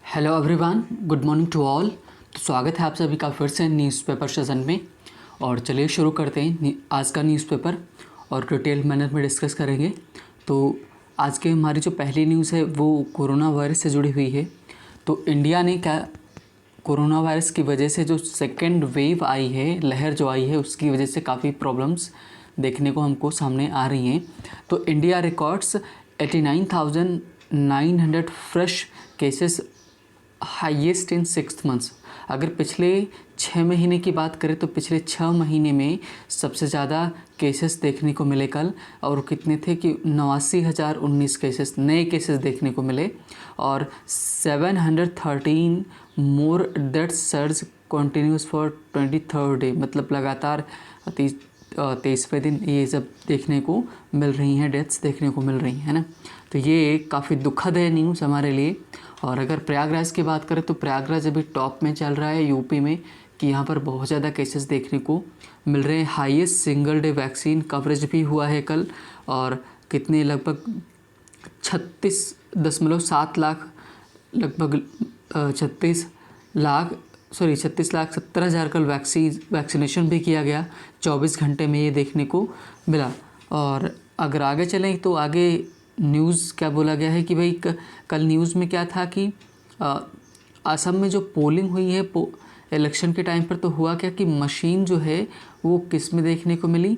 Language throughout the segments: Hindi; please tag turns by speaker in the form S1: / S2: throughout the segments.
S1: Hello everyone, good morning to all. तो स्वागत है आप सभी का फिर से न्यूज़पेपर सेशन में। और चलिए शुरू करते हैं आज का न्यूज़पेपर और डिटेल मैनर में डिस्कस करेंगे। तो आज के हमारी जो पहली न्यूज़ है वो कोरोना वायरस से जुड़ी हुई है। तो इंडिया ने क्या कोरोना वायरस की वजह से जो सेकेंड वेव आई है, लहर जो आई है, उसकी वजह से काफ़ी प्रॉब्लम्स देखने को हमको सामने आ रही हैं। तो India records 89,900 fresh cases, highest in 6 months. अगर पिछले 6 महीने की बात करें तो पिछले 6 महीने में सबसे ज़्यादा केसेस देखने को मिले कल। और कितने थे कि 89,019 केसेस, नए केसेस देखने को मिले। और 713 more death surge continues for 23rd day, मतलब लगातार 23वें दिन ये सब देखने को मिल रही हैं, डेथ्स देखने को मिल रही हैं ना। तो ये काफ़ी दुखद है न्यूज़ हमारे लिए। और अगर प्रयागराज की बात करें तो प्रयागराज अभी टॉप में चल रहा है यूपी में, कि यहाँ पर बहुत ज़्यादा केसेस देखने को मिल रहे हैं। Highest single day vaccine coverage भी हुआ है कल। और कितने, लगभग 36.7 लाख, लगभग 36,70,000 कल वैक्सीनेशन भी किया गया 24 घंटे में, ये देखने को मिला। और अगर आगे चलें तो आगे न्यूज़ क्या बोला गया है कि भाई कल न्यूज़ में क्या था कि असम में जो पोलिंग हुई है इलेक्शन के टाइम पर, तो हुआ क्या कि मशीन जो है वो किस में देखने को मिली,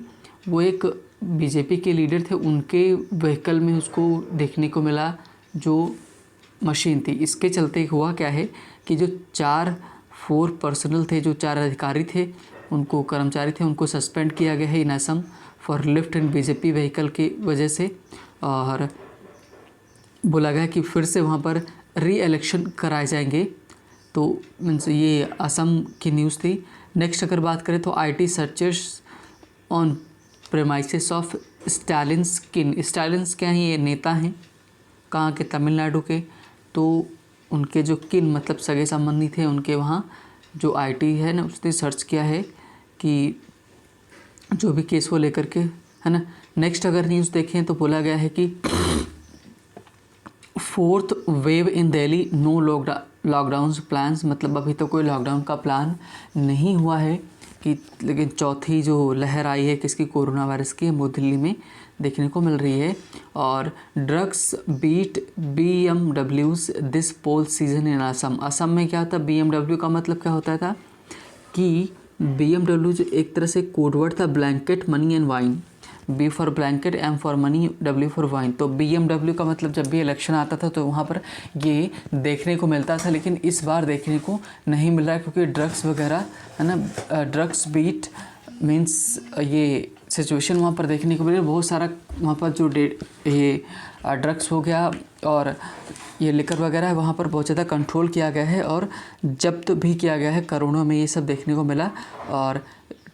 S1: वो एक बीजेपी के लीडर थे उनके व्हीकल में उसको देखने को मिला जो मशीन थी। इसके चलते हुआ क्या है कि जो 4 पर्सनल थे, जो 4 अधिकारी थे, उनको कर्मचारी थे, उनको सस्पेंड किया गया है in Assam for lift in BJP vehicle की वजह से। और बोला गया कि फिर से वहाँ पर री इलेक्शन कराए जाएंगे। तो मीन्स ये असम की न्यूज़ थी। नेक्स्ट अगर बात करें तो IT searchers on premises of Stalin क्या हैं, ये नेता हैं कहाँ के, तमिलनाडु के। तो उनके जो किन, मतलब सगे संबंधी थे, उनके वहाँ जो आईटी है ना, उसने सर्च किया है कि जो भी केस को लेकर के, है ना। नेक्स्ट अगर न्यूज़ देखें तो बोला गया है कि 4th wave in Delhi, no lockdown plans, मतलब अभी तो कोई लॉकडाउन का प्लान नहीं हुआ है कि, लेकिन चौथी जो लहर आई है किसकी, कोरोना वायरस की, वो दिल्ली में देखने को मिल रही है। और drugs beat BMWs this poll season in Assam. Assam में क्या था, BMW का मतलब क्या होता था कि BMW जो एक तरह से कोडवर्ड था, blanket money and wine. B for blanket, M for money, W for wine. तो BMW का मतलब जब भी इलेक्शन आता था तो वहाँ पर ये देखने को मिलता था, लेकिन इस बार देखने को नहीं मिल रहा है क्योंकि ड्रग्स वगैरह, है ना, ड्रग्स बीट मीन्स ये सिचुएशन वहाँ पर देखने को मिल रही है। बहुत सारा वहाँ पर जो ये ड्रग्स हो गया और ये लिकर वगैरह है, वहाँ पर बहुत ज़्यादा कंट्रोल किया गया है और जब्त भी किया गया है, करोड़ों में ये सब देखने को मिला। और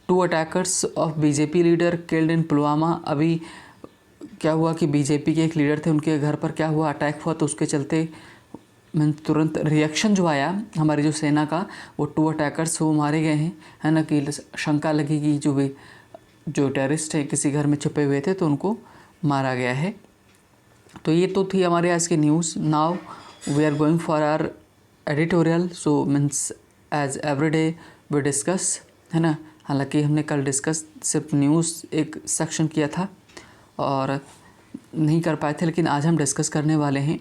S1: 2 attackers of BJP leader killed in Pulwama. अभी क्या हुआ कि बीजेपी के एक लीडर थे, उनके घर पर क्या हुआ, अटैक हुआ, तो उसके चलते तुरंत रिएक्शन जो आया हमारी जो सेना का, वो 2 अटैकर्स वो मारे गए हैं, है ना। कि शंका लगी कि जो टेररिस्ट है किसी घर में छुपे हुए थे, तो उनको मारा गया है। तो ये तो थी हमारे आज की news. Now we are going for our editorial. So means as every day we discuss, है ना। हालांकि हमने कल डिस्कस सिर्फ न्यूज़ एक सेक्शन किया था और नहीं कर पाए थे, लेकिन आज हम डिस्कस करने वाले हैं।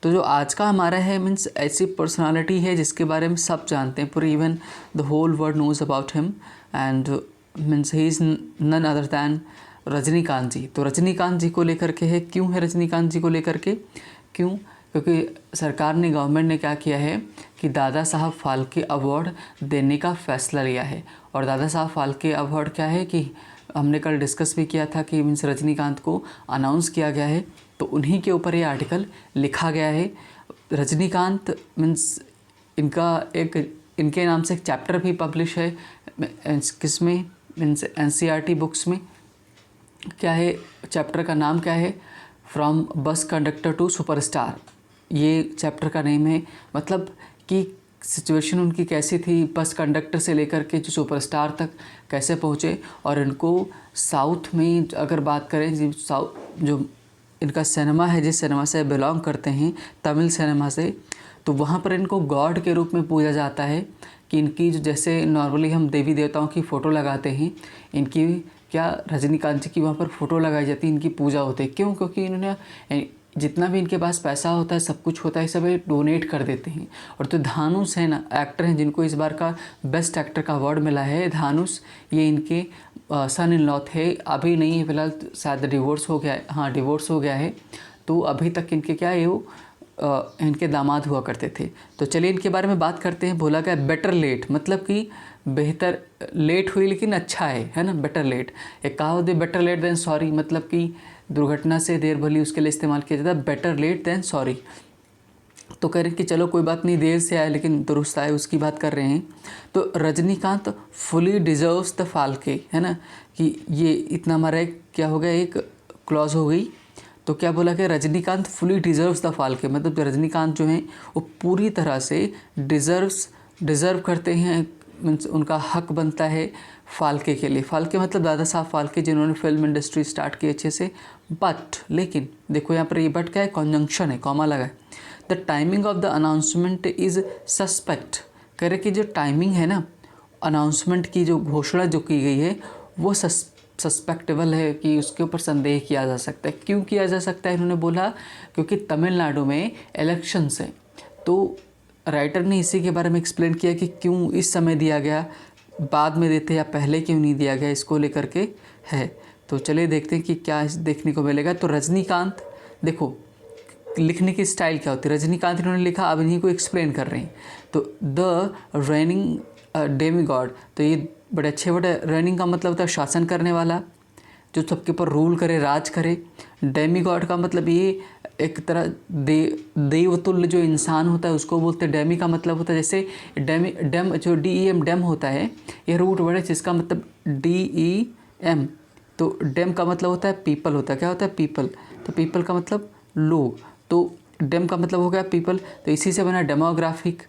S1: तो जो आज का हमारा है, मीन्स ऐसी पर्सनालिटी है जिसके बारे में सब जानते हैं, पूरी even the whole world knows about him, and means he is none other than Rajinikanth ji. तो रजनीकांत जी को लेकर के है, क्यों है रजनीकांत जी को लेकर के, क्यों, क्योंकि सरकार ने, गवर्नमेंट ने क्या किया है कि दादा साहब फाल्के अवार्ड देने का फ़ैसला लिया है। और दादा साहब फाल्के अवार्ड क्या है कि हमने कल डिस्कस भी किया था कि मीन्स रजनीकांत को अनाउंस किया गया है, तो उन्हीं के ऊपर ये आर्टिकल लिखा गया है। रजनीकांत मीन्स इनके नाम से एक चैप्टर भी पब्लिश है, किसमें, मीन्स NCERT बुक्स में। क्या है चैप्टर का नाम, क्या है, from bus conductor to superstar, ये चैप्टर का नेम है। मतलब कि सिचुएशन उनकी कैसी थी, बस कंडक्टर से लेकर के जो सुपरस्टार तक कैसे पहुँचे। और इनको साउथ में अगर बात करें, जो इनका सिनेमा है, जिस सिनेमा से बिलोंग करते हैं, तमिल सिनेमा से, तो वहाँ पर इनको गॉड के रूप में पूजा जाता है कि इनकी जो जैसे नॉर्मली हम देवी देवताओं की फ़ोटो लगाते हैं, इनकी क्या रजनीकांत जी की वहाँ पर फ़ोटो लगाई जाती है, इनकी पूजा होती है। क्यों? क्योंकि इन्होंने जितना भी इनके पास पैसा होता है, सब कुछ होता है, सब ये डोनेट कर देते हैं। और तो धानुष है ना, एक्टर हैं जिनको इस बार का बेस्ट एक्टर का अवार्ड मिला है, धानुष, ये इनके सन इन लॉ थे। अभी नहीं है फिलहाल, शायद डिवोर्स हो गया है, हाँ डिवोर्स हो गया है। तो अभी तक इनके क्या है, वो इनके दामाद हुआ करते थे। तो चलिए इनके बारे में बात करते हैं। बोला गया बेटर लेट, मतलब कि बेहतर लेट हुई लेकिन अच्छा है ना, बेटर लेट। एक कहावत है बेटर लेट देन सॉरी, मतलब कि दुर्घटना से देर भली, उसके लिए इस्तेमाल किया जाता है बेटर लेट देन सॉरी। तो कह रहे हैं कि चलो कोई बात नहीं, देर से आए लेकिन दुरुस्त आए, उसकी बात कर रहे हैं। तो Rajinikanth fully deserves the Phalke, है ना, कि ये इतना हमारा एक क्या हो गया, एक क्लॉज हो गई। तो क्या बोला कि Rajinikanth fully deserves the Phalke, मतलब रजनीकांत जो हैं वो पूरी तरह से डिज़र्व करते हैं, मीन्स उनका हक बनता है फाल्के के लिए। फाल्के मतलब दादा साहब फाल्के, जिन्होंने फिल्म इंडस्ट्री स्टार्ट की अच्छे से। बट लेकिन देखो यहाँ पर ये बट क्या है, कॉन्जंक्शन है, कॉमा लगा है। The timing of the announcement is suspect, कह रहे कि जो टाइमिंग है ना अनाउंसमेंट की, जो घोषणा जो की गई है, वो सस्पेक्टेबल है, कि उसके ऊपर संदेह किया जा सकता है। क्यों किया जा सकता है, इन्होंने बोला क्योंकि तमिलनाडु में इलेक्शंस हैं। तो राइटर ने इसी के बारे में एक्सप्लेन किया कि क्यों इस समय दिया गया, बाद में देते या पहले क्यों नहीं दिया गया, इसको लेकर के है। तो चलिए देखते हैं कि क्या देखने को मिलेगा। तो रजनीकांत, देखो लिखने की स्टाइल क्या होती है, रजनीकांत इन्होंने लिखा, अब इन्हीं को एक्सप्लेन कर रहे हैं। तो द रेनिंग डेमी गॉड, तो ये बड़े अच्छे बड़े, रेनिंग का मतलब होता है शासन करने वाला, जो सबके ऊपर रूल करे, राज करे। डेमी गॉड का मतलब ये एक तरह देवतुल्य जो इंसान होता है उसको बोलते हैं। डेमी का मतलब होता है जैसे डेम जो DEM डेम होता है, ये रूट वर्ड है जिसका मतलब DEM। तो डेम का मतलब होता है पीपल, होता है क्या होता है, पीपल। तो पीपल का मतलब लोग, तो डेम का मतलब हो गया पीपल। तो इसी से बना डेमोग्राफिक,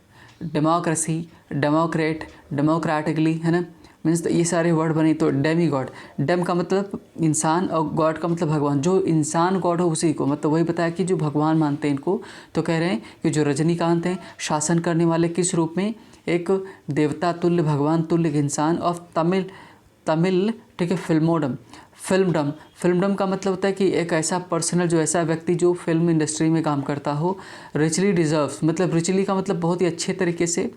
S1: डेमोक्रेसी, डेमोक्रेट, डेमोक्रेटिकली, है ना, मीन्स ये सारे वर्ड बने। तो डेमी गॉड, डेम का मतलब इंसान और गॉड का मतलब भगवान, जो इंसान गॉड हो उसी को, मतलब वही बताया कि जो भगवान मानते हैं इनको। तो कह रहे हैं कि जो रजनीकांत हैं शासन करने वाले किस रूप में, एक देवता तुल्य, भगवान तुल्य इंसान ऑफ तमिल, ठीक है, फिल्मडम का मतलब होता है कि एक ऐसा पर्सनल, जो ऐसा व्यक्ति जो फिल्म इंडस्ट्री में काम करता हो। रिचली डिज़र्व्स, मतलब रिचली का मतलब बहुत ही अच्छे तरीके से,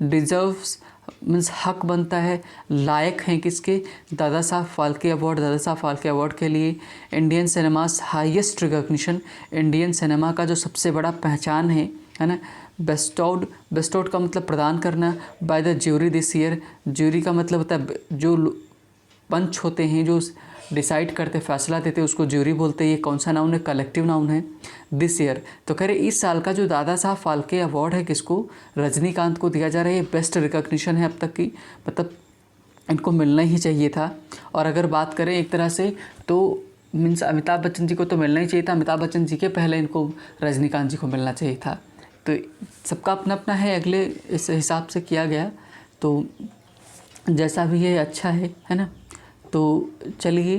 S1: डिज़र्व्स मीन्स हक बनता है, लायक हैं किसके, दादा साहब फाल्के अवार्ड, दादा साहब फाल्के अवार्ड के लिए। Indian cinemas highest recognition, Indian cinema का जो सबसे बड़ा पहचान है ना। बेस्टोड का मतलब प्रदान करना, by the jury this year, jury का मतलब होता है जो पंच होते हैं, जो डिसाइड करते, फैसला देते, उसको ज्यूरी बोलते हैं। ये कौन सा नाउन है, कलेक्टिव नाउन है, दिस ईयर। तो कह रहे इस साल का जो दादा साहब फाल्के अवार्ड है किसको, रजनीकांत को दिया जा रहा है। ये बेस्ट रिकॉग्निशन है अब तक की, मतलब इनको मिलना ही चाहिए था। और अगर बात करें एक तरह से तो मीन्स अमिताभ बच्चन जी को तो मिलना ही चाहिए था, अमिताभ बच्चन जी के पहले इनको रजनीकांत जी को मिलना चाहिए था। तो सबका अपना अपना है, अगले इस हिसाब से किया गया। तो जैसा भी है अच्छा है ना। तो चलिए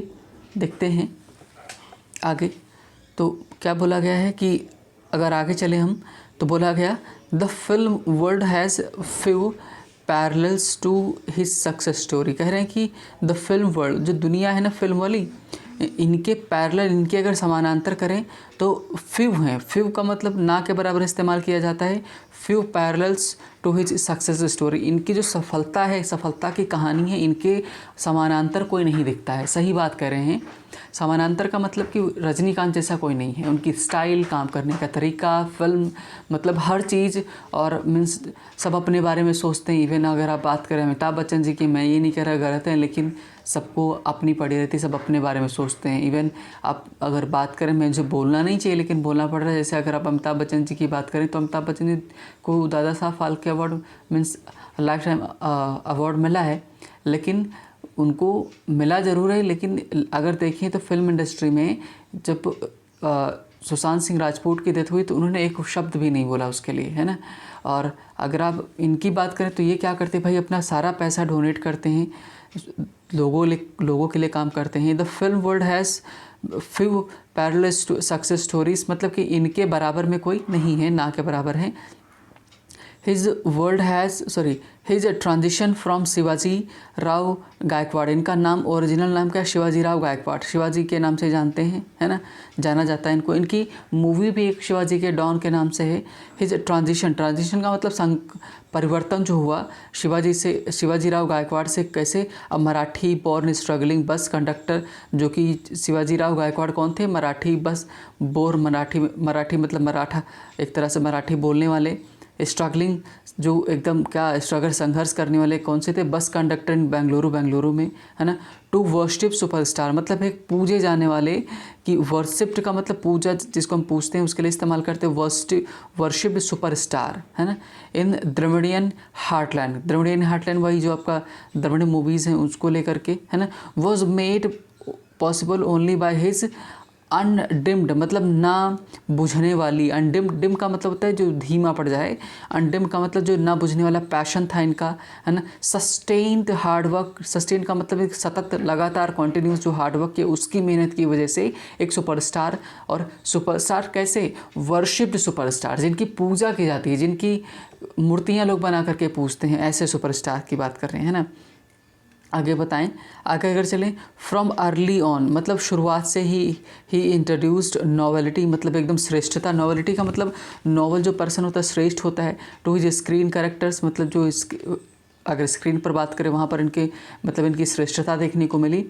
S1: देखते हैं आगे। तो क्या बोला गया है कि अगर आगे चले हम, तो बोला गया the film world has few parallels to his success story. कह रहे हैं कि द फिल्म वर्ल्ड, जो दुनिया है ना फिल्म वाली, इनके पैरेलल, इनके अगर समानांतर करें तो फ्यू हैं। फ्यू का मतलब ना के बराबर इस्तेमाल किया जाता है। Few parallels to his success story, इनकी जो सफलता है, सफलता की कहानी है, इनके समानांतर कोई नहीं दिखता है। सही बात कह रहे हैं। समानांतर का मतलब कि रजनीकांत जैसा कोई नहीं है। उनकी स्टाइल, काम करने का तरीका, फिल्म, मतलब हर चीज़, और मीन्स सब अपने बारे में सोचते हैं। इवन अगर आप बात करें अमिताभ बच्चन जी की, मैं ये नहीं कह रहा गलत है, लेकिन सबको अपनी पड़ी रहती, सब अपने बारे में सोचते हैं। इवन आप अगर बात करें, मुझे बोलना नहीं चाहिए लेकिन बोलना पड़ रहा है, जैसे अगर आप अमिताभ बच्चन जी की बात करें तो अमिताभ बच्चन जी को Dada Saheb Phalke award means life time award मिला है, लेकिन उनको मिला ज़रूर है। लेकिन अगर देखें तो फिल्म इंडस्ट्री में जब सुशांत सिंह राजपूत की डेथ हुई तो उन्होंने एक शब्द भी नहीं बोला उसके लिए, है ना। और अगर आप इनकी बात करें तो ये क्या करते हैं भाई, अपना सारा पैसा डोनेट करते हैं, लोगों के लिए काम करते हैं। The film world has few parallel success stories, मतलब कि इनके बराबर में कोई नहीं है, ना के बराबर है। His transition from Shivaji Rao Gaikwad, इनका नाम ओरिजिनल नाम क्या है, शिवाजी राव गायकवाड़, शिवाजी के नाम से जानते हैं, है ना, जाना जाता है इनको। इनकी मूवी भी एक शिवाजी के डॉन के नाम से है। हिज ट्रांजिशन का मतलब परिवर्तन जो हुआ शिवाजी राव गायकवाड़ से कैसे, अब Marathi born struggling bus conductor, जो कि शिवाजी राव गायकवाड़ कौन थे, मराठी मतलब मराठा, एक तरह से मराठी बोलने वाले, स्ट्रगलिंग जो एकदम क्या स्ट्रगल संघर्ष करने वाले कौन से थे, बस कंडक्टर इन बेंगलुरु में, है ना। टू वर्शिप सुपरस्टार मतलब एक पूजे जाने वाले, कि वर्शिप्ड का मतलब पूजा, जिसको हम पूछते हैं उसके लिए इस्तेमाल करते हैं, वर्शिप्ड सुपरस्टार, है ना। इन द्रविडियन हार्टलैंड वही जो आपका द्रविडियन मूवीज़ हैं उसको लेकर के, है ना। Was made possible only by his undimmed मतलब ना बुझने वाली, डिम का मतलब होता है जो धीमा पड़ जाए, अनडिम्ड का मतलब जो ना बुझने वाला पैशन था इनका, है ना। सस्टेन्ड हार्डवर्क, सस्टेन का मतलब एक सतत लगातार कॉन्टिन्यूस जो हार्डवर्क किया उसकी मेहनत की वजह से एक सुपरस्टार, और सुपरस्टार कैसे, वर्शिप्ड सुपरस्टार, जिनकी पूजा की जाती है, जिनकी मूर्तियाँ लोग बना करके पूजते हैं, ऐसे सुपरस्टार की बात कर रहे हैं, है ना। आगे बताएं, आगे अगर चलें, फ्रॉम अर्ली ऑन मतलब शुरुआत से ही इंट्रोड्यूस्ड नॉवेलिटी मतलब एकदम श्रेष्ठता, नॉवेलिटी का मतलब नॉवल जो पर्सन होता है श्रेष्ठ होता है, टू हिज स्क्रीन कैरेक्टर्स मतलब जो अगर स्क्रीन पर बात करें वहाँ पर इनके मतलब इनकी श्रेष्ठता देखने को मिली।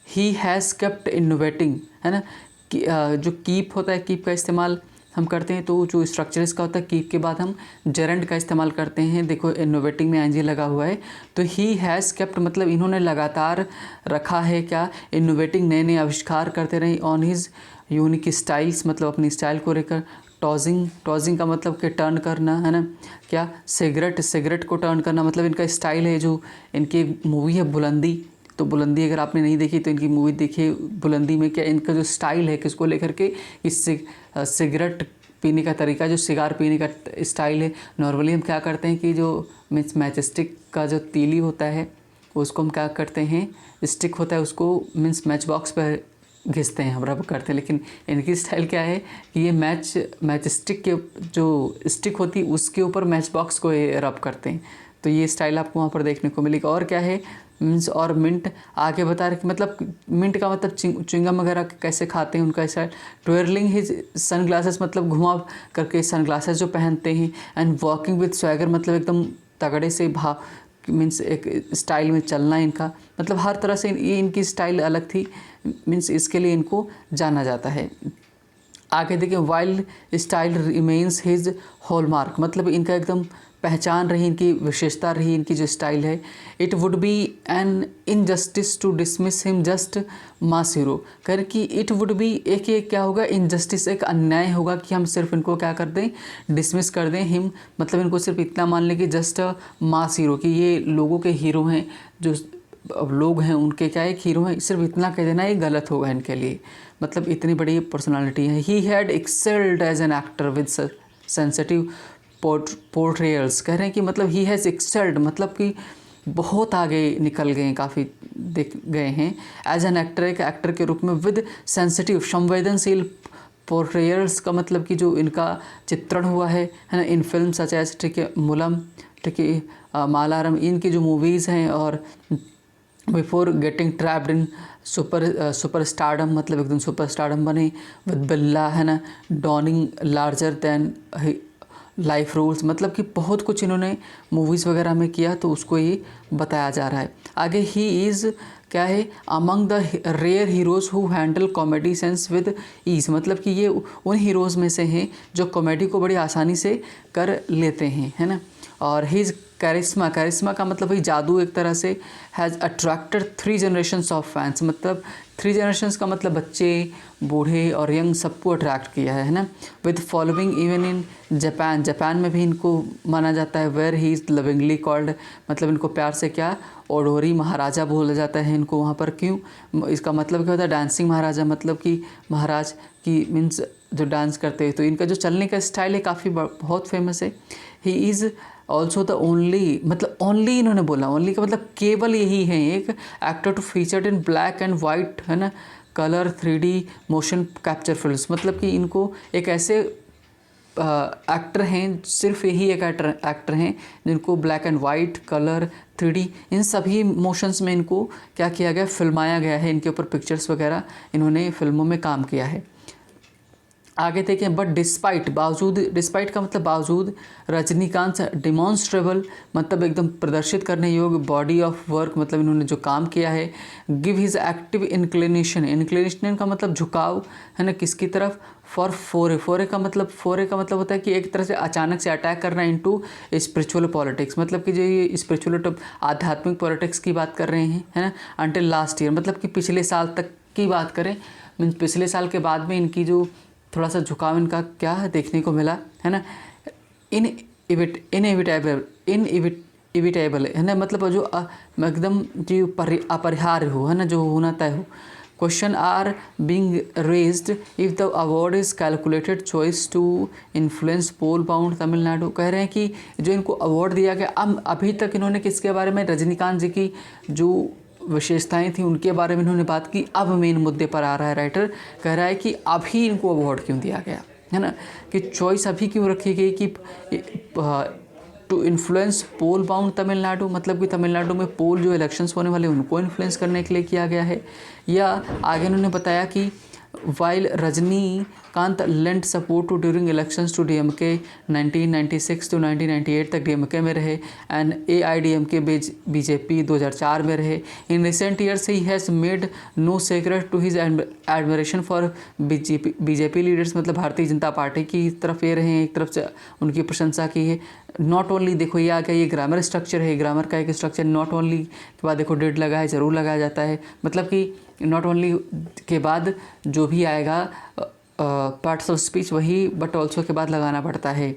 S1: ही हैज़ केप्ट इनोवेटिंग, है ना, कि जो कीप होता है, कीप का इस्तेमाल हम करते हैं, तो जो स्ट्रक्चर इसका होता है कीप के बाद हम जेरेंड का इस्तेमाल करते हैं, देखो इनोवेटिंग में एनजी लगा हुआ है, तो ही हैज़ केप्ट मतलब इन्होंने लगातार रखा है क्या, इनोवेटिंग, नए नए आविष्कार करते रहे, ऑन हिज यूनिक स्टाइल्स मतलब अपनी स्टाइल को लेकर। टॉजिंग का मतलब कि टर्न करना, है ना, क्या सिगरेट को टर्न करना मतलब इनका स्टाइल है। जो इनकी मूवी है बुलंदी, तो बुलंदी अगर आपने नहीं देखी तो इनकी मूवी देखिए, बुलंदी में क्या इनका जो स्टाइल है किसको लेकर के, इससे सिगरेट पीने का तरीका, जो सिगार पीने का स्टाइल है। नॉर्मली हम क्या करते हैं कि जो मैचस्टिक का जो तीली होता है उसको हम क्या करते हैं, स्टिक होता है उसको मैच बॉक्स पर घिसते हैं, हम रब करते हैं, लेकिन इनकी स्टाइल क्या है कि ये मैचस्टिक के जो स्टिक होती है उसके ऊपर मैच बॉक्स को रब करते हैं, तो ये स्टाइल आपको वहाँ पर देखने को मिलेगा। और क्या है, मीन्स और मिंट, आगे बता रहे कि मतलब मिंट का मतलब च्युइंगम वगैरह कैसे खाते हैं उनका स्टाइल। ट्वेयरलिंग हिज सन ग्लासेस मतलब घुमा करके सन ग्लासेस जो पहनते हैं। एंड वॉकिंग विथ स्वैगर मतलब एकदम तगड़े से मीन्स एक स्टाइल में चलना इनका, मतलब हर तरह से ये इनकी स्टाइल अलग थी, मीन्स इसके लिए इनको जाना जाता है। आगे देखिए, wild style remains his hallmark मतलब इनका एकदम पहचान रही, इनकी विशेषता रही, इनकी जो स्टाइल है। It would be an injustice to dismiss him just mass hero, कर कि इट वुड बी एक ये क्या होगा, इनजस्टिस एक अन्याय होगा कि हम सिर्फ इनको क्या कर दें, डिसमिस कर दें, हिम मतलब इनको सिर्फ इतना मान लें कि जस्ट मास हीरो, कि ये लोगों के हीरो हैं, जो अब लोग हैं उनके क्या एक हीरो हैं, सिर्फ इतना कह देना ये गलत होगा इनके लिए, मतलब इतनी बड़ी पर्सनालिटी है। He had excelled as an actor with sensitive portrayals, कह रहे हैं कि मतलब ही हैज़ एक्सेल्ड मतलब कि बहुत आगे निकल गए, काफ़ी दिख गए हैं, एज एन एक्टर एक एक्टर के रूप में, विद सेंसिटिव संवेदनशील पोर्ट्रेयल्स का मतलब कि जो इनका चित्रण हुआ है ना, इन फिल्म सच एज ठीक है मुलम, ठीक है मालारम, इनकी जो मूवीज़ हैं, और before getting trapped in super stardom मतलब एकदम सुपर स्टारडम बने, विद बिल्ला, है ना, dawning larger than life rules मतलब कि बहुत कुछ इन्होंने मूवीज़ वगैरह में किया, तो उसको ये बताया जा रहा है। आगे ही इज़ क्या है, among the rare heroes who handle comedy sense with ease मतलब कि ये उन हीरोज़ में से हैं जो कॉमेडी को बड़ी आसानी से कर लेते हैं, है ना। और हीज़ कैरिस्मा का मतलब ही जादू एक तरह से, has attracted 3 generations of fans मतलब 3 जनरेशन्स का मतलब बच्चे, बूढ़े और यंग सबको अट्रैक्ट किया है ना। With following even in Japan में भी इनको माना जाता है, where he is lovingly called मतलब इनको प्यार से क्या, ओडोरी महाराजा बोला जाता है इनको वहाँ पर। क्यों, इसका मतलब क्या होता है, डांसिंग महाराजा मतलब कि महाराज की मीन्स जो डांस करते हैं, तो इनका जो चलने का स्टाइल है काफ़ी बहुत फेमस है। He is also the only मतलब ओनली इन्होंने बोला, ओनली का मतलब केवल यही है एक actor to featured in black and white, है ना, colour 3D motion capture films मतलब कि इनको एक ऐसे एक्टर हैं, सिर्फ यही एक एक्टर हैं जिनको black and white, colour, 3D इन सभी मोशंस में इनको क्या किया गया, फिल्माया गया है। इनके ऊपर पिक्चर्स वगैरह इन्होंने फिल्मों में काम किया है। आगे देखें, बट डिस्पाइट, बावजूद, डिस्पाइट का मतलब बावजूद, रजनीकांत डिमॉन्स्ट्रेबल मतलब एकदम प्रदर्शित करने योग्य, बॉडी ऑफ वर्क मतलब इन्होंने जो काम किया है, give his active inclination, inclination का मतलब झुकाव है ना, किसकी तरफ, फॉर फोरे, फोरे का मतलब होता है कि एक तरह से अचानक से अटैक करना इनटू स्पिरिचुअल पॉलिटिक्स, मतलब कि जो ये स्पिरिचुअल आध्यात्मिक पॉलिटिक्स की बात कर रहे हैं है ना, अंटिल लास्ट ईयर मतलब कि पिछले साल तक की बात करें, मीन्स पिछले साल के बाद में इनकी जो थोड़ा सा झुकाव इनका क्या देखने को मिला है ना, इनएविटेबल है ना, मतलब जो एकदम जो अपरिहार्य हो है ना, जो होना तय हो। Question are being raised if the award is calculated choice to influence poll bound Tamil Nadu. कह रहे हैं कि जो इनको अवार्ड दिया गया, अभी तक इन्होंने किसके बारे में, रजनीकांत जी की जो विशेषताएं थी उनके बारे में इन्होंने बात की। अब मेन मुद्दे पर आ रहा है, राइटर कह रहा है कि अभी इनको अवार्ड क्यों दिया गया है ना, कि चॉइस अभी क्यों रखी गई कि to influence poll bound Tamil Nadu, मतलब कि तमिलनाडु में पोल जो इलेक्शंस होने वाले उनको इन्फ्लुएंस करने के लिए किया गया है। या आगे उन्होंने बताया कि while Rajinikanth lent support to during elections to DMK 1996 to 1998 तक डीएमके में रहे एंड एआईडीएमके बीजेपी 2004 में रहे। In recent years he has made no secret to his admiration for BJP leaders, मतलब भारतीय जनता पार्टी की तरफ ये रहे हैं, एक तरफ से उनकी प्रशंसा की है। नॉट ओनली, देखो ये आ गया, ये ग्रामर स्ट्रक्चर है, ग्रामर का एक स्ट्रक्चर, नॉट ओनली के बाद देखो डिड लगा है, ज़रूर लगाया जाता है, मतलब कि नॉट ओनली के बाद जो भी आएगा पार्ट्स ऑफ स्पीच वही बट ऑल्सो के बाद लगाना पड़ता है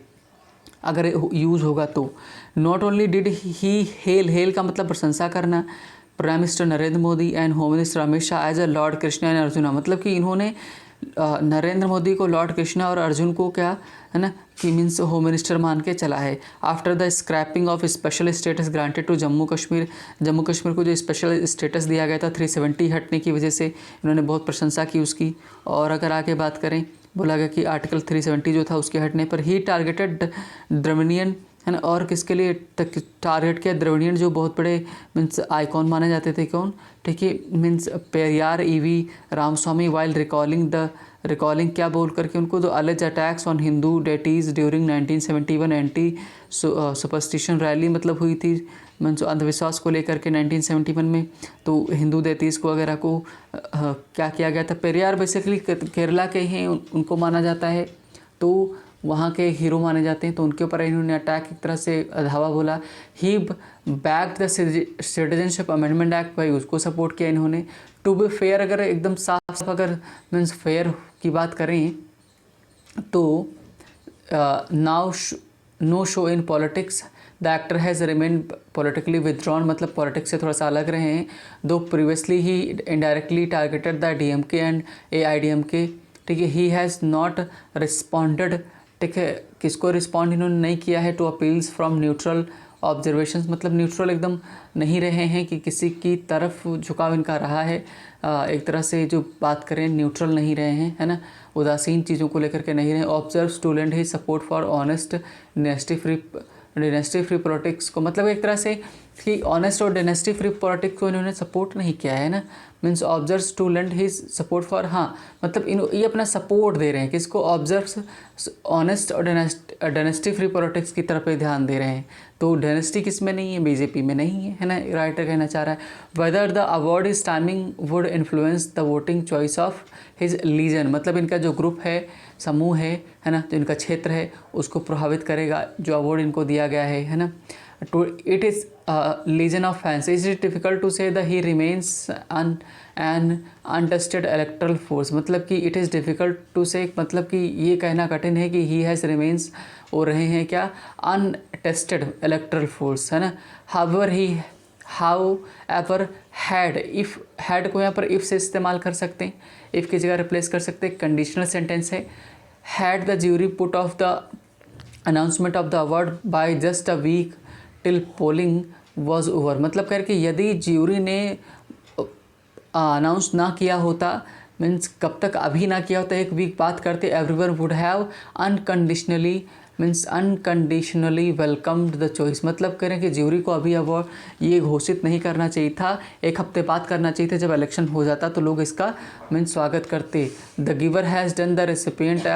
S1: अगर यूज़ होगा तो। Not only did he hail का मतलब प्रशंसा करना prime minister Narendra Modi and home minister Amit Shah as a lord Krishna and Arjuna, मतलब कि इन्होंने नरेंद्र मोदी को लॉर्ड कृष्णा और अर्जुन को क्या है ना कि मीन्स होम मिनिस्टर मान के चला है। After the scrapping of special status granted to Jammu Kashmir को जो स्पेशल स्टेटस दिया गया था 370 हटने की वजह से इन्होंने बहुत प्रशंसा की उसकी। और अगर आगे बात करें, बोला गया कि आर्टिकल 370 जो था उसके हटने पर ही टारगेटेड द्रविडियन है ना, और किसके लिए टारगेट किया, द्रविडियन जो बहुत बड़े मीन्स आइकॉन माने जाते थे, कौन, ठीक है, means Periyar EV Ramaswamy, while recalling क्या बोल करके उनको, the alleged attacks on Hindu deities during 1971 anti superstition rally मतलब हुई थी, मीन्स अंधविश्वास को लेकर के 1971 में, तो हिंदू डेटीज़ को वगैरह को क्या किया गया था। पेरियार बेसिकली केरला के हैं, उनको माना जाता है, तो वहाँ के हीरो माने जाते हैं, तो उनके ऊपर इन्होंने अटैक एक तरह से धावा बोला। He back the citizenship amendment act, भाई उसको सपोर्ट किया इन्होंने। टू बी फेयर, अगर एकदम साफ अगर मीन्स फेयर की बात करें तो now no show in politics, the actor has remain politically withdrawn, मतलब पॉलिटिक्स से थोड़ा सा अलग रहे हैं, though previously he indirectly targeted the DMK and AIADMK, ठीक है। ही हैज़ नॉट रिस्पॉन्डेड, ठीक है, किसको रिस्पॉन्ड इन्होंने नहीं किया है, to appeals from neutral observations, मतलब न्यूट्रल एकदम नहीं रहे हैं कि किसी की तरफ झुकाव इनका रहा है, एक तरह से जो बात करें न्यूट्रल नहीं रहे हैं, है ना, उदासीन चीज़ों को लेकर के नहीं रहे। Observe student he support for honest dynasty free politics को, मतलब एक तरह से कि ऑनेस्ट और डायनेस्टी फ्री पॉलिटिक्स को इन्होंने सपोर्ट नहीं किया है ना, means observe student he support for, हाँ मतलब ये अपना सपोर्ट दे रहे हैं किसको, ऑब्जर्व ऑनेस्ट और डायनेस्टी फ्री पॉलिटिक्स की तरफ ध्यान दे रहे हैं। तो डायनेस्टी किस में नहीं है, बीजेपी में नहीं है, है ना, राइटर कहना चाह रहा है। Whether the award is timing would influence the voting choice of his legion, मतलब इनका जो ग्रुप है, समूह है ना, जो इनका क्षेत्र है उसको प्रभावित करेगा जो अवार्ड इनको दिया गया है ना। To it is legion of fans, is it difficult to say the he remains an untested electoral force, मतलब कि इट इज़ डिफ़िकल्ट टू से, मतलब कि ये कहना कठिन है कि ही हैज़ रिमेन्स हो रहे हैं क्या, अनटेस्टेड इलेक्ट्रल फोर्स, है ना। How ever had, if had को यहाँ पर इफ़ से इस्तेमाल कर सकते हैं, इफ़ की जगह रिप्लेस कर सकते हैं, कंडीशनल सेंटेंस है। Had the jury put off the announcement of the award by just a week till polling was over, मतलब कह कि यदि ज्यूरी ने अनाउंस ना किया होता मीन्स कब तक अभी ना किया होता एक वीक बात करते everyone would have unconditionally welcomed the choice, मतलब करें कि ज्यूरी को अभी अवार्ड ये घोषित नहीं करना चाहिए था, एक हफ्ते बाद करना चाहिए था जब इलेक्शन हो जाता तो लोग इसका मीन्स स्वागत करते। The giver has done the recipient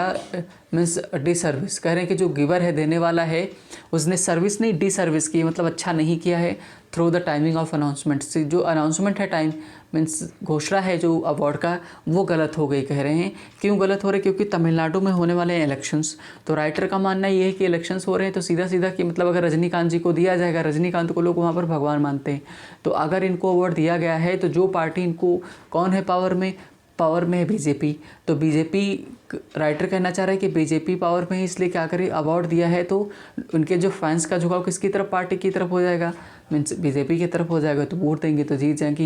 S1: means disservice, कह रहे हैं कि जो गिवर है देने वाला है उसने सर्विस नहीं डिसर्विस की, मतलब अच्छा नहीं किया है through the timing of announcement, से जो अनाउंसमेंट है टाइम मीन्स घोषणा है जो अवार्ड का वो गलत हो गई, कह रहे हैं। क्यों गलत हो रहे? क्योंकि तमिलनाडु में होने वाले हैं इलेक्शंस, तो राइटर का मानना ये है कि इलेक्शंस हो रहे हैं तो सीधा सीधा कि मतलब अगर रजनीकांत जी को दिया जाएगा, रजनीकांत को लोग वहाँ पर भगवान मानते हैं, तो अगर इनको अवार्ड दिया गया है तो जो पार्टी इनको, कौन है पावर में है बीजेपी, तो बीजेपी, राइटर कहना चाह रहा है कि बीजेपी पावर में है इसलिए क्या करें अवार्ड दिया है तो उनके जो फैंस का झुकाव किसकी तरफ, पार्टी की तरफ हो जाएगा, मीन्स बीजेपी की तरफ हो जाएगा, तो वोट देंगे तो जीत जाएंगे।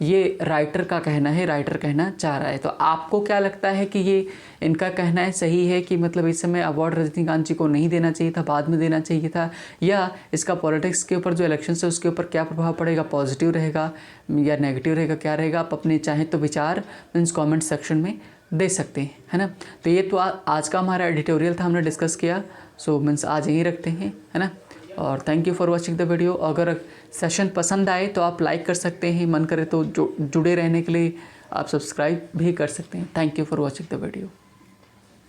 S1: ये राइटर का कहना है, राइटर कहना चाह रहा है। तो आपको क्या लगता है कि ये इनका कहना है सही है कि मतलब इस समय अवार्ड रजनीकांत जी को नहीं देना चाहिए था, बाद में देना चाहिए था, या इसका पॉलिटिक्स के ऊपर जो इलेक्शन है उसके ऊपर क्या प्रभाव पड़ेगा, पॉजिटिव रहेगा या नेगेटिव रहेगा, क्या रहेगा? आप अपने चाहें तो विचार मीन्स कमेंट सेक्शन में दे सकते हैं, है ना। तो ये तो आज का हमारा एडिटोरियल था, हमने डिस्कस किया। सो मीन्स आज यहीं रखते हैं, है ना। और thank you for watching the video. अगर सेशन पसंद आए तो आप लाइक कर सकते हैं, मन करे तो जुड़े रहने के लिए आप सब्सक्राइब भी कर सकते हैं। Thank you for watching the video.